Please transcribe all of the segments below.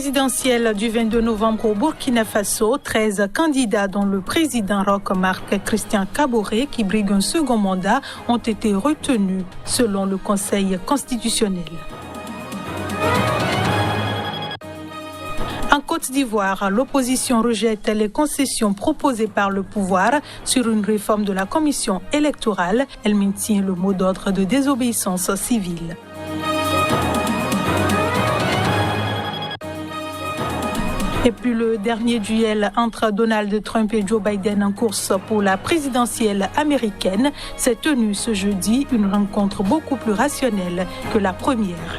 présidentielle du 22 novembre au Burkina Faso, 13 candidats dont le président Roch Marc Christian Kaboré, qui brigue un second mandat, ont été retenus selon le Conseil constitutionnel. En Côte d'Ivoire, l'opposition rejette les concessions proposées par le pouvoir sur une réforme de la commission électorale. Elle maintient le mot d'ordre de désobéissance civile. Et puis le dernier duel entre Donald Trump et Joe Biden en course pour la présidentielle américaine s'est tenu ce jeudi, une rencontre beaucoup plus rationnelle que la première.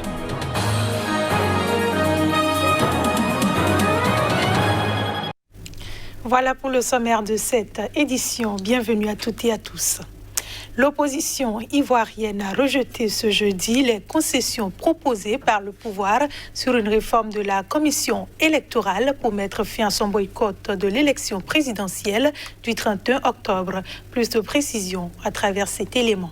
Voilà pour le sommaire de cette édition. Bienvenue à toutes et à tous. L'opposition ivoirienne a rejeté ce jeudi les concessions proposées par le pouvoir sur une réforme de la commission électorale pour mettre fin à son boycott de l'élection présidentielle du 31 octobre. Plus de précisions à travers cet élément.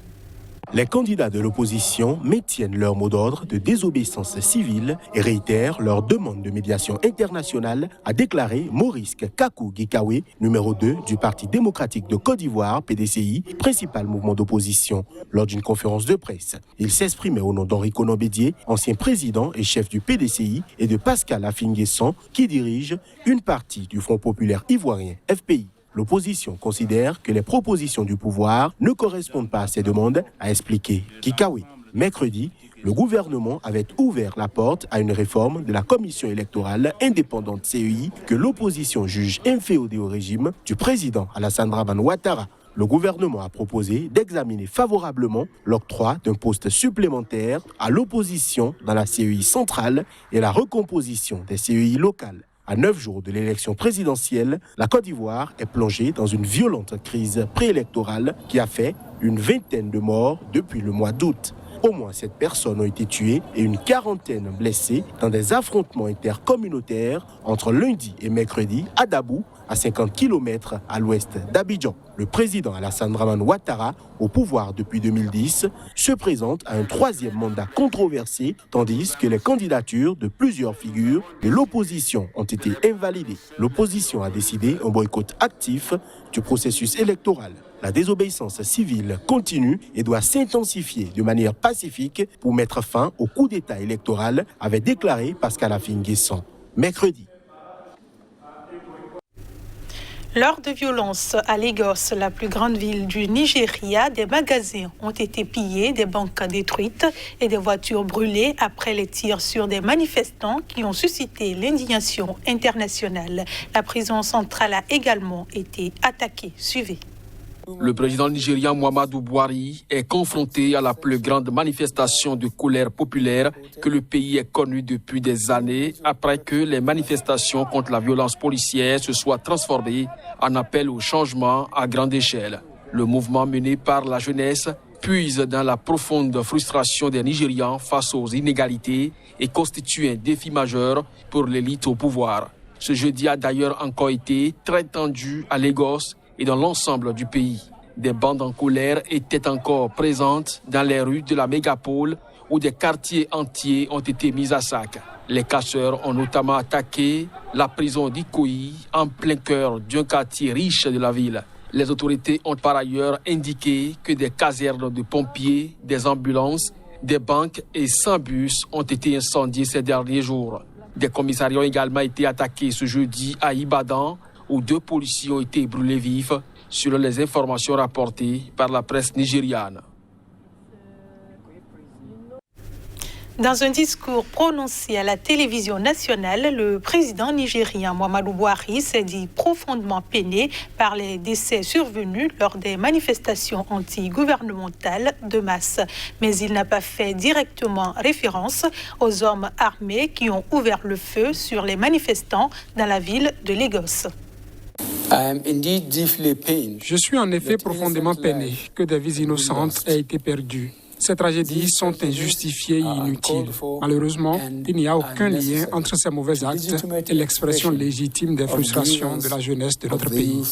Les candidats de l'opposition maintiennent leur mot d'ordre de désobéissance civile et réitèrent leur demande de médiation internationale, a déclaré Maurice Kakou Gikawe, numéro 2 du Parti démocratique de Côte d'Ivoire, PDCI, principal mouvement d'opposition, lors d'une conférence de presse. Il s'exprimait au nom d'Henri Konan Bédié, ancien président et chef du PDCI, et de Pascal Affinguesson, qui dirige une partie du Front populaire ivoirien, FPI. L'opposition considère que les propositions du pouvoir ne correspondent pas à ces demandes, a expliqué Kikawe. Mercredi, le gouvernement avait ouvert la porte à une réforme de la commission électorale indépendante CEI que l'opposition juge inféodée au régime du président Alassane Dramane Ouattara. Le gouvernement a proposé d'examiner favorablement l'octroi d'un poste supplémentaire à l'opposition dans la CEI centrale et la recomposition des CEI locales. À 9 jours de l'élection présidentielle, la Côte d'Ivoire est plongée dans une violente crise préélectorale qui a fait une vingtaine de morts depuis le mois d'août. Au moins 7 personnes ont été tuées et une quarantaine blessées dans des affrontements intercommunautaires entre lundi et mercredi à Dabou, à 50 km à l'ouest d'Abidjan. Le président Alassane Dramane Ouattara, au pouvoir depuis 2010, se présente à un 3e mandat controversé, tandis que les candidatures de plusieurs figures de l'opposition ont été invalidées. L'opposition a décidé un boycott actif du processus électoral. La désobéissance civile continue et doit s'intensifier de manière pacifique pour mettre fin au coup d'État électoral, avait déclaré Pascal Affinguesson mercredi. Lors de violences à Lagos, la plus grande ville du Nigeria, des magasins ont été pillés, des banques détruites et des voitures brûlées après les tirs sur des manifestants qui ont suscité l'indignation internationale. La prison centrale a également été attaquée. Suivez. Le président nigérien Muhammadu Buhari est confronté à la plus grande manifestation de colère populaire que le pays ait connue depuis des années, après que les manifestations contre la violence policière se soient transformées en appel au changement à grande échelle. Le mouvement mené par la jeunesse puise dans la profonde frustration des Nigérians face aux inégalités et constitue un défi majeur pour l'élite au pouvoir. Ce jeudi a d'ailleurs encore été très tendu à Lagos et dans l'ensemble du pays. Des bandes en colère étaient encore présentes dans les rues de la mégapole où des quartiers entiers ont été mis à sac. Les casseurs ont notamment attaqué la prison d'Ikoyi en plein cœur d'un quartier riche de la ville. Les autorités ont par ailleurs indiqué que des casernes de pompiers, des ambulances, des banques et 100 bus ont été incendiés ces derniers jours. Des commissariats ont également été attaqués ce jeudi à Ibadan, où 2 policiers ont été brûlés vifs, selon les informations rapportées par la presse nigériane. Dans un discours prononcé à la télévision nationale, le président nigérien Muhammadu Buhari s'est dit profondément peiné par les décès survenus lors des manifestations anti-gouvernementales de masse. Mais il n'a pas fait directement référence aux hommes armés qui ont ouvert le feu sur les manifestants dans la ville de Lagos. Je suis en effet profondément peiné que des vies innocentes aient été perdues. Ces tragédies sont injustifiées et inutiles. Malheureusement, il n'y a aucun lien entre ces mauvais actes et l'expression légitime des frustrations de la jeunesse de notre pays.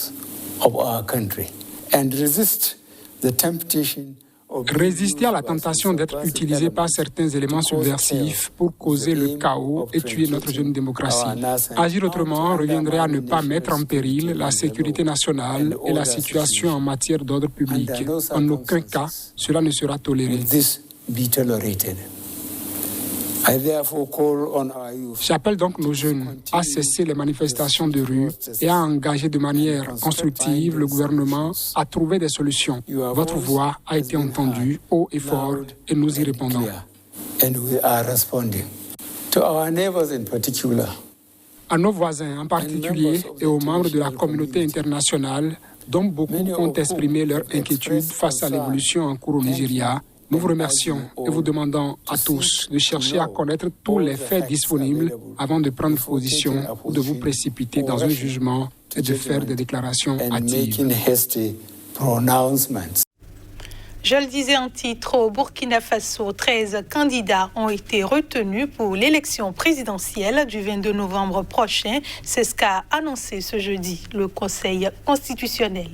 résister à la tentation d'être utilisé par certains éléments subversifs pour causer le chaos et tuer notre jeune démocratie. Agir autrement reviendrait à ne pas mettre en péril la sécurité nationale et la situation en matière d'ordre public. En aucun cas, cela ne sera toléré. J'appelle donc nos jeunes à cesser les manifestations de rue et à engager de manière constructive le gouvernement à trouver des solutions. Votre voix a été entendue haut et fort et nous y répondons. À nos voisins en particulier et aux membres de la communauté internationale dont beaucoup ont exprimé leur inquiétude face à l'évolution en cours au Nigeria, nous vous remercions et vous demandons à tous de chercher à connaître tous les faits disponibles avant de prendre position ou de vous précipiter dans un jugement et de faire des déclarations hâtives. Je le disais en titre, au Burkina Faso, 13 candidats ont été retenus pour l'élection présidentielle du 22 novembre prochain. C'est ce qu'a annoncé ce jeudi le Conseil constitutionnel.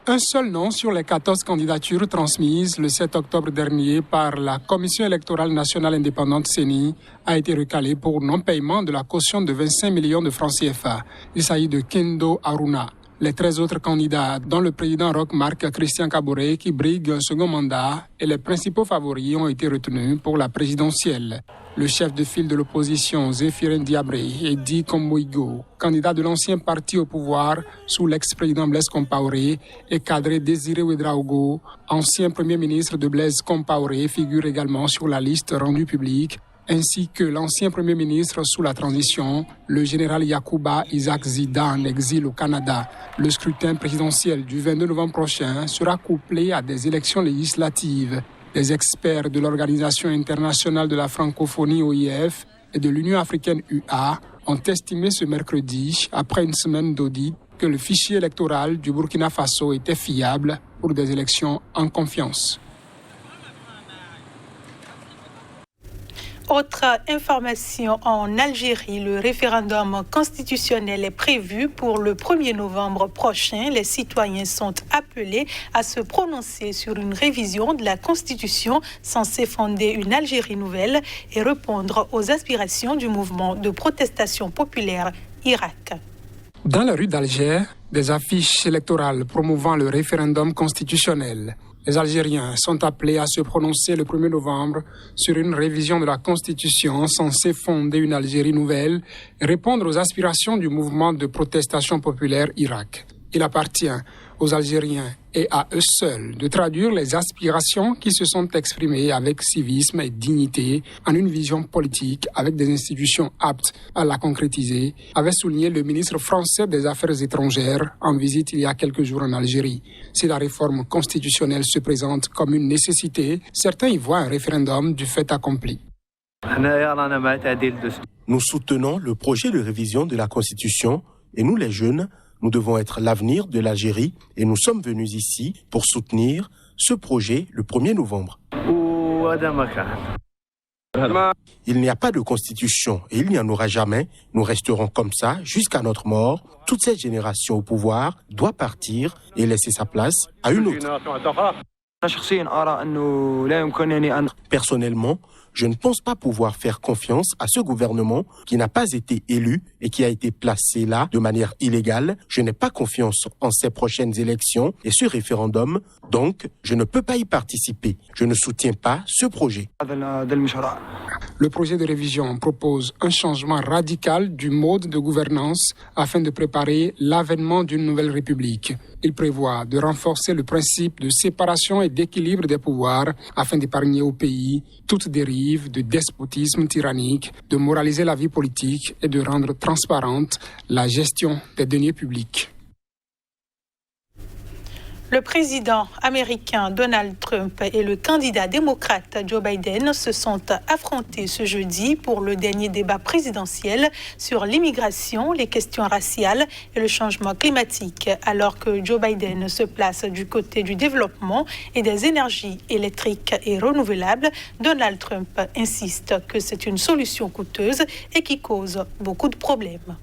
Un seul nom sur les 14 candidatures transmises le 7 octobre dernier par la Commission électorale nationale indépendante CENI a été recalé pour non-paiement de la caution de 25 millions de francs CFA. Il s'agit de Kendo Aruna. Les 13 autres candidats, dont le président Roch Marc Christian Kaboré, qui brigue un second mandat, et les principaux favoris ont été retenus pour la présidentielle. Le chef de file de l'opposition, Zéphirin Diabré, et Di Komboigo, candidat de l'ancien parti au pouvoir sous l'ex-président Blaise Compaoré, et cadré Désiré Ouedraogo, ancien premier ministre de Blaise Compaoré, figure également sur la liste rendue publique, ainsi que l'ancien premier ministre sous la transition, le général Yacouba Isaac Zida en exil au Canada. Le scrutin présidentiel du 22 novembre prochain sera couplé à des élections législatives. Les experts de l'Organisation internationale de la francophonie OIF et de l'Union africaine UA ont estimé ce mercredi, après une semaine d'audit, que le fichier électoral du Burkina Faso était fiable pour des élections en confiance. Autre information, en Algérie, le référendum constitutionnel est prévu pour le 1er novembre prochain. Les citoyens sont appelés à se prononcer sur une révision de la Constitution censée fonder une Algérie nouvelle et répondre aux aspirations du mouvement de protestation populaire Irak. Dans la rue d'Alger, des affiches électorales promouvant le référendum constitutionnel. Les Algériens sont appelés à se prononcer le 1er novembre sur une révision de la Constitution censée fonder une Algérie nouvelle et répondre aux aspirations du mouvement de protestation populaire Irak. Il appartient aux Algériens et à eux seuls de traduire les aspirations qui se sont exprimées avec civisme et dignité en une vision politique avec des institutions aptes à la concrétiser, avait souligné le ministre français des Affaires étrangères en visite il y a quelques jours en Algérie. Si la réforme constitutionnelle se présente comme une nécessité, certains y voient un référendum du fait accompli. Nous soutenons le projet de révision de la Constitution et nous, les jeunes, nous devons être l'avenir de l'Algérie et nous sommes venus ici pour soutenir ce projet le 1er novembre. Il n'y a pas de constitution et il n'y en aura jamais. Nous resterons comme ça jusqu'à notre mort. Toute cette génération au pouvoir doit partir et laisser sa place à une autre. Personnellement, je ne pense pas pouvoir faire confiance à ce gouvernement qui n'a pas été élu et qui a été placé là de manière illégale. Je n'ai pas confiance en ces prochaines élections et ce référendum, donc je ne peux pas y participer. Je ne soutiens pas ce projet. Le projet de révision propose un changement radical du mode de gouvernance afin de préparer l'avènement d'une nouvelle république. Il prévoit de renforcer le principe de séparation et d'équilibre des pouvoirs afin d'épargner au pays toute dérive de despotisme tyrannique, de moraliser la vie politique et de rendre transparente la gestion des deniers publics. Le président américain Donald Trump et le candidat démocrate Joe Biden se sont affrontés ce jeudi pour le dernier débat présidentiel sur l'immigration, les questions raciales et le changement climatique. Alors que Joe Biden se place du côté du développement et des énergies électriques et renouvelables, Donald Trump insiste que c'est une solution coûteuse et qui cause beaucoup de problèmes.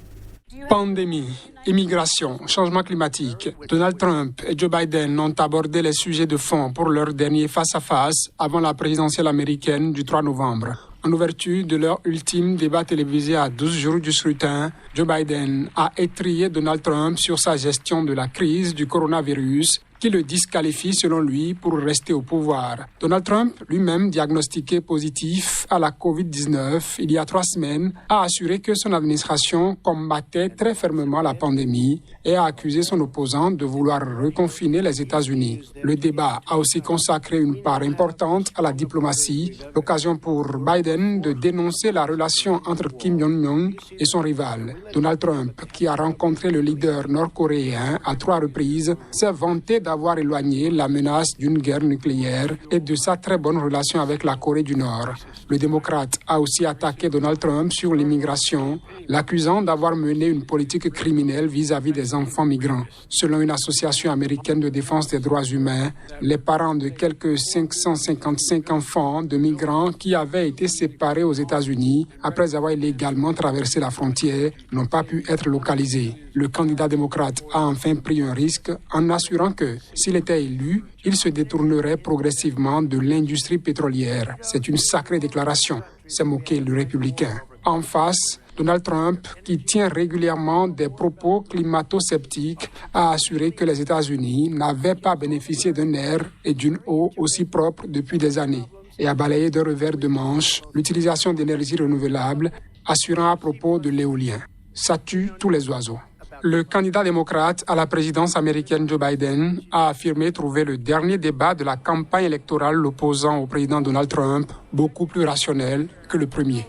Pandémie, immigration, changement climatique. Donald Trump et Joe Biden ont abordé les sujets de fond pour leur dernier face-à-face avant la présidentielle américaine du 3 novembre. En ouverture de leur ultime débat télévisé à 12 jours du scrutin, Joe Biden a étrillé Donald Trump sur sa gestion de la crise du coronavirus qui le disqualifie selon lui pour rester au pouvoir. Donald Trump, lui-même diagnostiqué positif à la COVID-19 il y a 3 semaines, a assuré que son administration combattait très fermement la pandémie et a accusé son opposant de vouloir reconfiner les États-Unis. Le débat a aussi consacré une part importante à la diplomatie, l'occasion pour Biden de dénoncer la relation entre Kim Jong-un et son rival. Donald Trump, qui a rencontré le leader nord-coréen à 3 reprises, s'est vanté d'avoir éloigné la menace d'une guerre nucléaire et de sa très bonne relation avec la Corée du Nord. Le démocrate a aussi attaqué Donald Trump sur l'immigration, l'accusant d'avoir mené une politique criminelle vis-à-vis des enfants migrants. Selon une association américaine de défense des droits humains, les parents de quelques 555 enfants de migrants qui avaient été séparés aux États-Unis après avoir illégalement traversé la frontière n'ont pas pu être localisés. Le candidat démocrate a enfin pris un risque en assurant que, s'il était élu, il se détournerait progressivement de l'industrie pétrolière. C'est une sacrée déclaration, s'est moqué le républicain. En face, Donald Trump, qui tient régulièrement des propos climato-sceptiques, a assuré que les États-Unis n'avaient pas bénéficié d'un air et d'une eau aussi propres depuis des années et a balayé d'un revers de manche l'utilisation d'énergies renouvelables, assurant à propos de l'éolien. Ça tue tous les oiseaux. Le candidat démocrate à la présidence américaine Joe Biden a affirmé trouver le dernier débat de la campagne électorale l'opposant au président Donald Trump beaucoup plus rationnel que le premier.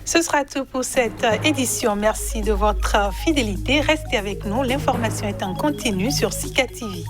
Ce sera tout pour cette édition. Merci de votre fidélité. Restez avec nous. L'information est en continu sur Sika TV.